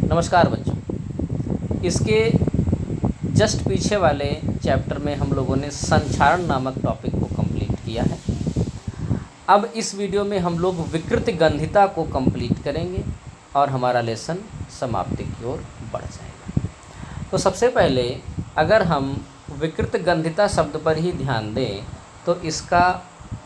नमस्कार बच्चों, इसके जस्ट पीछे वाले चैप्टर में हम लोगों ने संक्षारण नामक टॉपिक को कंप्लीट किया है। अब इस वीडियो में हम लोग विकृत गंधिता को कंप्लीट करेंगे और हमारा लेसन समाप्ति की ओर बढ़ जाएगा। तो सबसे पहले अगर हम विकृत गंधिता शब्द पर ही ध्यान दें तो इसका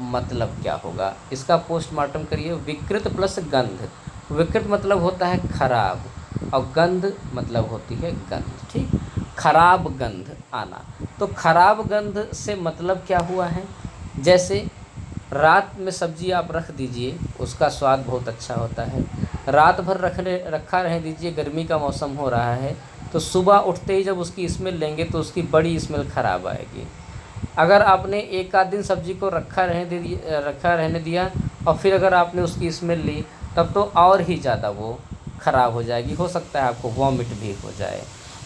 मतलब क्या होगा, इसका पोस्टमार्टम करिए। विकृत प्लस गंध, विकृत मतलब होता है खराब और गंध मतलब होती है गंध, ठीक। खराब गंध आना, तो खराब गंध से मतलब क्या हुआ है, जैसे रात में सब्जी आप रख दीजिए, उसका स्वाद बहुत अच्छा होता है, रात भर रखा रह दीजिए, गर्मी का मौसम हो रहा है, तो सुबह उठते ही जब उसकी स्मेल लेंगे तो उसकी बड़ी स्मेल ख़राब आएगी। अगर आपने एक आध दिन सब्जी को रखा रहने दिया और फिर अगर आपने उसकी स्मेल ली तब तो और ही ज़्यादा वो ख़राब हो जाएगी, हो सकता है आपको वॉमिट भी हो जाए।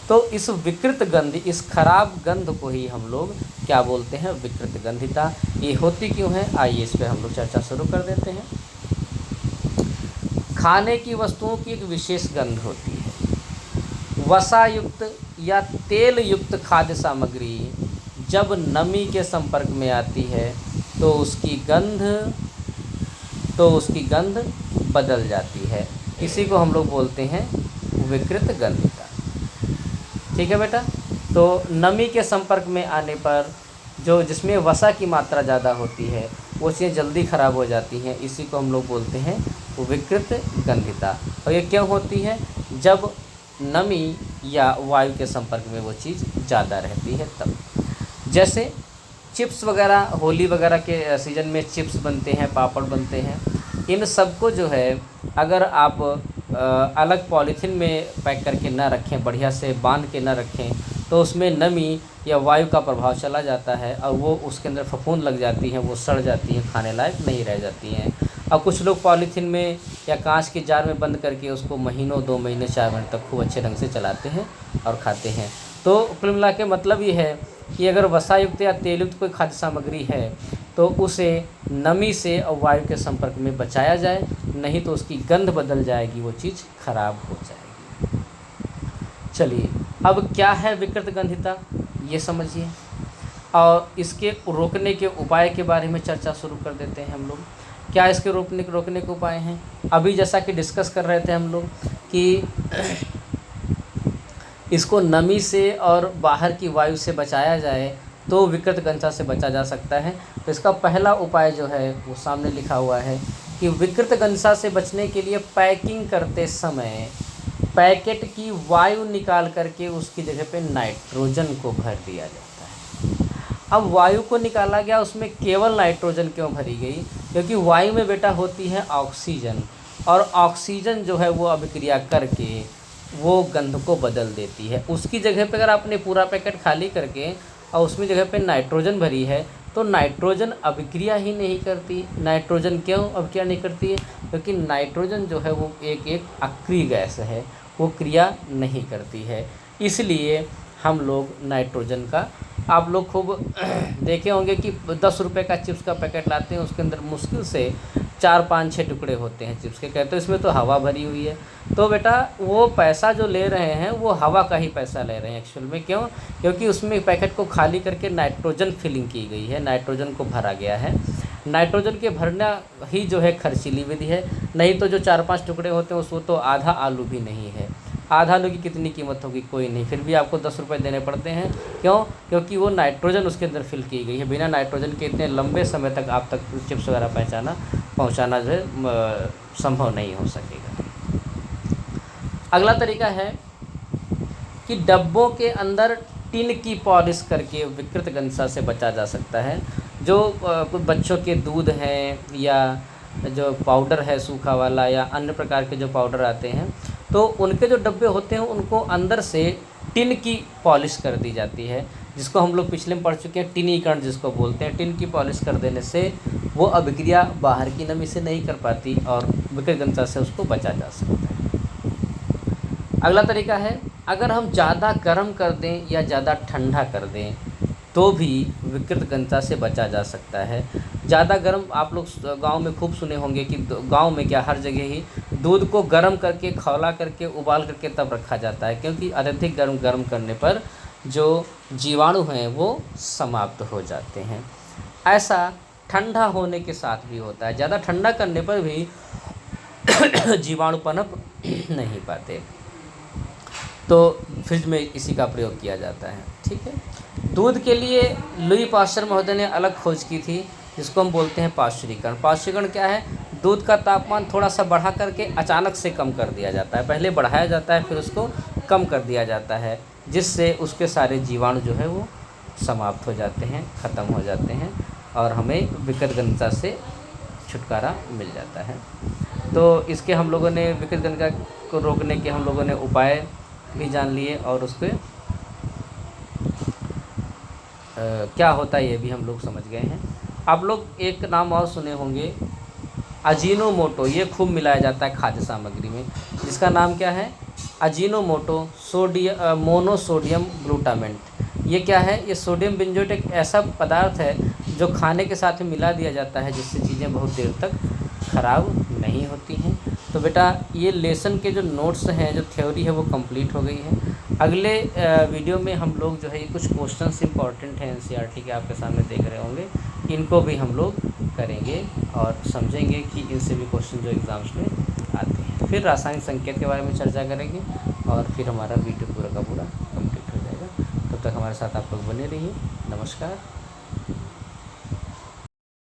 तो इस विकृत गंध, इस खराब गंध को ही हम लोग क्या बोलते हैं, विकृत गंधिता। ये होती क्यों है, आइए इस पर हम लोग चर्चा शुरू कर देते हैं। खाने की वस्तुओं की एक विशेष गंध होती है। वसा युक्त या तेल युक्त खाद्य सामग्री जब नमी के संपर्क में आती है तो उसकी गंध बदल जाती है। इसी को हम लोग बोलते हैं विकृत गंधिता, ठीक है बेटा। तो नमी के संपर्क में आने पर जिसमें वसा की मात्रा ज़्यादा होती है वो चीज़ें जल्दी ख़राब हो जाती हैं, इसी को हम लोग बोलते हैं विकृत गंधिता। और ये क्यों होती है, जब नमी या वायु के संपर्क में वो चीज़ ज़्यादा रहती है तब। जैसे चिप्स वगैरह, होली वगैरह के सीज़न में चिप्स बनते हैं, पापड़ बनते हैं, इन सबको जो है अगर आप अलग पॉलीथीन में पैक करके ना रखें, बढ़िया से बांध के ना रखें, तो उसमें नमी या वायु का प्रभाव चला जाता है और वो उसके अंदर फफूंद लग जाती हैं, वो सड़ जाती हैं, खाने लायक नहीं रह जाती हैं। और कुछ लोग पॉलीथीन में या कांच के जार में बंद करके उसको महीनों, 2 महीने, 4 महीने तक खूब अच्छे ढंग से चलाते हैं और खाते हैं। तो कुल मिला के मतलब ये है कि अगर वसा युक्त या तेल युक्त कोई खाद्य सामग्री है तो उसे नमी से और वायु के संपर्क में बचाया जाए, नहीं तो उसकी गंध बदल जाएगी, वो चीज़ खराब हो जाएगी। चलिए, अब क्या है विकृत गंधिता ये समझिए और इसके रोकने के उपाय के बारे में चर्चा शुरू कर देते हैं हम लोग। क्या इसके रोकने के उपाय हैं। अभी जैसा कि डिस्कस कर रहे थे हम लोग कि इसको नमी से और बाहर की वायु से बचाया जाए तो विकृत गंधिता से बचा जा सकता है। तो इसका पहला उपाय जो है वो सामने लिखा हुआ है कि विकृत गंधिता से बचने के लिए पैकिंग करते समय पैकेट की वायु निकाल करके उसकी जगह पे नाइट्रोजन को भर दिया जाता है। अब वायु को निकाला गया, उसमें केवल नाइट्रोजन क्यों भरी गई, क्योंकि वायु में बेटा होती है ऑक्सीजन, और ऑक्सीजन जो है वो अभिक्रिया करके वो गंध को बदल देती है। उसकी जगह पे अगर आपने पूरा पैकेट खाली करके और उसमें जगह पे नाइट्रोजन भरी है तो नाइट्रोजन अभिक्रिया ही नहीं करती। नाइट्रोजन क्यों अभिक्रिया नहीं करती है, क्योंकि नाइट्रोजन जो है वो एक अक्रिय गैस है, वो क्रिया नहीं करती है। इसलिए हम लोग नाइट्रोजन का, आप लोग खूब देखे होंगे कि 10 रुपये का चिप्स का पैकेट लाते हैं, उसके अंदर मुश्किल से 4, 5, 6 टुकड़े होते हैं चिप्स के, कहते हैं इसमें तो हवा भरी हुई है। तो बेटा वो पैसा जो ले रहे हैं वो हवा का ही पैसा ले रहे हैं एक्चुअल में। क्यों, क्योंकि उसमें पैकेट को खाली करके नाइट्रोजन फिलिंग की गई है, नाइट्रोजन को भरा गया है। नाइट्रोजन के भरना ही जो है खर्चीली विधि है, नहीं तो जो 4-5 टुकड़े होते हैं उसको तो आधा आलू भी नहीं है। आधा आलू की कितनी कीमत होगी, कोई नहीं, फिर भी आपको 10 रुपये देने पड़ते हैं। क्यों, क्योंकि वो नाइट्रोजन उसके अंदर फिल की गई है। बिना नाइट्रोजन के इतने लंबे समय तक आप तक चिप्स वगैरह पहुंचाना जो है संभव नहीं हो सकेगा। अगला तरीका है कि डब्बों के अंदर टिन की पॉलिश करके विकृत गंधिता से बचा जा सकता है। जो कुछ बच्चों के दूध हैं या जो पाउडर है सूखा वाला या अन्य प्रकार के जो पाउडर आते हैं, तो उनके जो डब्बे होते हैं उनको अंदर से टिन की पॉलिश कर दी जाती है, जिसको हम लोग पिछले में पढ़ चुके हैं, टिनीकरण जिसको बोलते हैं। टिन की पॉलिश कर देने से वो अभिक्रिया बाहर की नमी से नहीं कर पाती और विकृत गंधिता से उसको बचा जा सकता है। अगला तरीका है, अगर हम ज़्यादा गर्म कर दें या ज़्यादा ठंडा कर दें तो भी विकृत गंधिता से बचा जा सकता है। ज़्यादा गर्म आप लोग गांव में खूब सुने होंगे कि गांव में क्या हर जगह ही दूध को गर्म करके खौला करके उबाल करके तब रखा जाता है, क्योंकि अत्यधिक गर्म करने पर जो जीवाणु हैं वो समाप्त हो जाते हैं। ऐसा ठंडा होने के साथ भी होता है, ज़्यादा ठंडा करने पर भी जीवाणु पनप नहीं पाते, तो फ्रिज में इसी का प्रयोग किया जाता है। ठीक है। दूध के लिए लुई पाश्चर महोदय ने अलग खोज की थी, जिसको हम बोलते हैं पाश्चरीकरण। पाश्चरीकरण क्या है? दूध का तापमान थोड़ा सा बढ़ा करके अचानक से कम कर दिया जाता है, पहले बढ़ाया जाता है फिर उसको कम कर दिया जाता है, जिससे उसके सारे जीवाणु जो है वो समाप्त हो जाते हैं, ख़त्म हो जाते हैं और हमें विकृतगंधता से छुटकारा मिल जाता है। तो इसके हम लोगों ने विकृतगंधता को रोकने के हम लोगों ने उपाय भी जान लिए और उसके क्या होता है ये भी हम लोग समझ गए हैं। आप लोग एक नाम और सुने होंगे, अजीनोमोटो। ये खूब मिलाया जाता है खाद्य सामग्री में, जिसका नाम क्या है? Ajinomoto monosodium glutamate. ये क्या है? ये सोडियम बेंजोएट एक ऐसा पदार्थ है जो खाने के साथ में मिला दिया जाता है, जिससे चीज़ें बहुत देर तक ख़राब नहीं होती हैं। तो बेटा ये लेसन के जो नोट्स हैं, जो थ्योरी है वो कंप्लीट हो गई है। अगले वीडियो में हम लोग जो है ये कुछ क्वेश्चंस इंपॉर्टेंट हैं एनसीईआरटी के आपके सामने देख रहे होंगे, इनको भी हम लोग करेंगे और समझेंगे कि इनसे भी क्वेश्चन जो एग्ज़ाम्स में आते हैं। फिर रासायनिक संकेत के बारे में चर्चा करेंगे और फिर हमारा वीडियो पूरा का पूरा कंप्लीट हो जाएगा। तब तक हमारे साथ आप लोग बने रहिए। नमस्कार।